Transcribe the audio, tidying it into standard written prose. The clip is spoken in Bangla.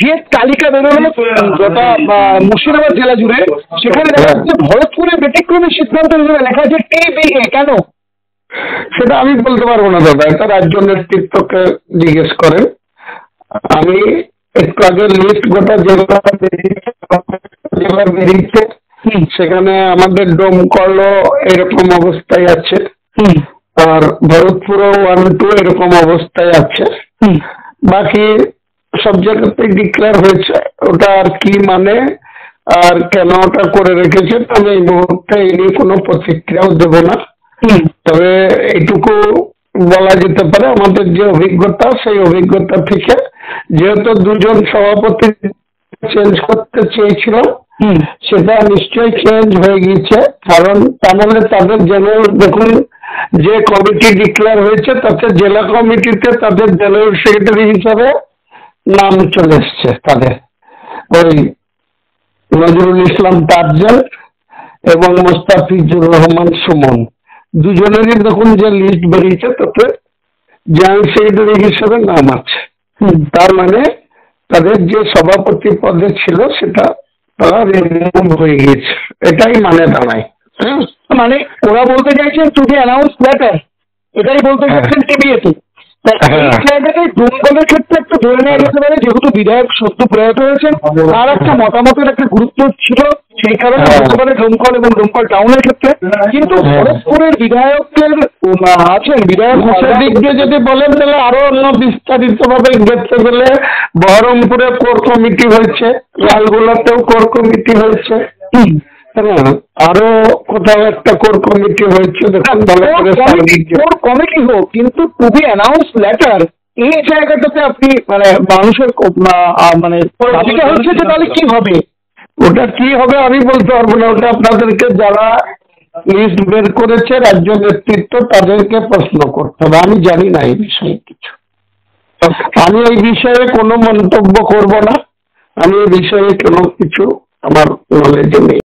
যে তালিকা বেরোলো গোটা মুর্শিদাবাদ জেলা জুড়ে, সেখানে দেখা যাচ্ছে ভরতপুরে ব্যতিক্রমী সিদ্ধান্ত হিসেবে লেখা আছে TBA। কেন? সেটা আমি বলতে পারবো না দাদা, এটা রাজ্য নেতৃত্বকে জিজ্ঞেস করেন। আমি একটু আগে লিস্ট গোটা জেলার বেরিয়েছে, সেখানে আমাদের ডোমকলও এরকম অবস্থায় আছে, আর ভরতপুরও 1-2 এরকম অবস্থায় আছে। বাকি সব জায়গাতেই ডিক্লেয়ার হয়েছে। ওটা আর কি মানে আর কেন ওটা করে রেখেছে আমি এই মুহূর্তে এই নিয়ে কোনো প্রতিক্রিয়াও দেব না। তবে এইটুকু বলা যেতে পারে, আমাদের যে অভিজ্ঞতা, সেই অভিজ্ঞতা থেকে যেহেতু 2জন সভাপতি চেঞ্জ করতে চেয়েছিল, সেটা নিশ্চয়ই চেঞ্জ হয়ে গিয়েছে। কারণ তাহলে তাদের জেনারেল, দেখুন যে কমিটি ডিক্লেয়ার হয়েছে তাতে জেলা কমিটিতে তাদের জেনারেল সেক্রেটারি হিসাবে নাম চলে এসছে তাদের, ওই নজরুল ইসলাম তাজ্জাল এবং মোস্তাফিজুর রহমান সুমন, দুজনেরই দেখুন যে লিস্ট বেরিয়েছে তাতে জেনারেল সেক্রেটারি হিসেবে নাম আছে। তার মানে তাদের যে সভাপতি পদে ছিল সেটা তারা রিমুভ হয়ে গিয়েছে, এটাই মানে দাঁড়ায়। মানে ওরা বলতে চাইছেন টু বি অ্যানাউন্স লেটার, এটাই বলতে চাইছেন TBA-তে। এই জায়গাটাই ডোমকলের ক্ষেত্রে একটা ধরে নেওয়া যেতে পারে, যেহেতু বিধায়ক সদ্য প্রয়াত হয়েছেন, তার একটা মতামতের একটা গুরুত্ব ছিল, সেই কারণে বলতে পারে ডোমকল এবং ডোমকল টাউনের ক্ষেত্রে। কিন্তু ভরতপুরের বিধায়কের আছেন, বিধায়ক দিক দিয়ে যদি বলেন তাহলে আরো অন্য বিস্তারিত ভাবে দেখতে গেলে বহরমপুরে কোর কমিটি হয়েছে, লালগোলাতেও কোর কমিটি হয়েছে, আরো কোথাও একটা কোর কমিটি হয়েছে। কোর কমিটি হোক, কিন্তু টু বি অ্যানাউন্স লেটার এই জায়গাটাতে আপনি মানে মানুষের মানে দাবিটা হচ্ছে যে তাহলে কি হবে, ওটা কি হবে আমি বলতে পারবো না। ওটা আপনাদেরকে যারা লিস্ট বের করেছে রাজ্য নেতৃত্ব তাদেরকে প্রশ্ন করতে হবে, আমি জানি না এই বিষয়ে কিছু। আমি এই বিষয়ে কোনো মন্তব্য করব না, আমি এই বিষয়ে কোনো কিছু আমার নলেজে নেই।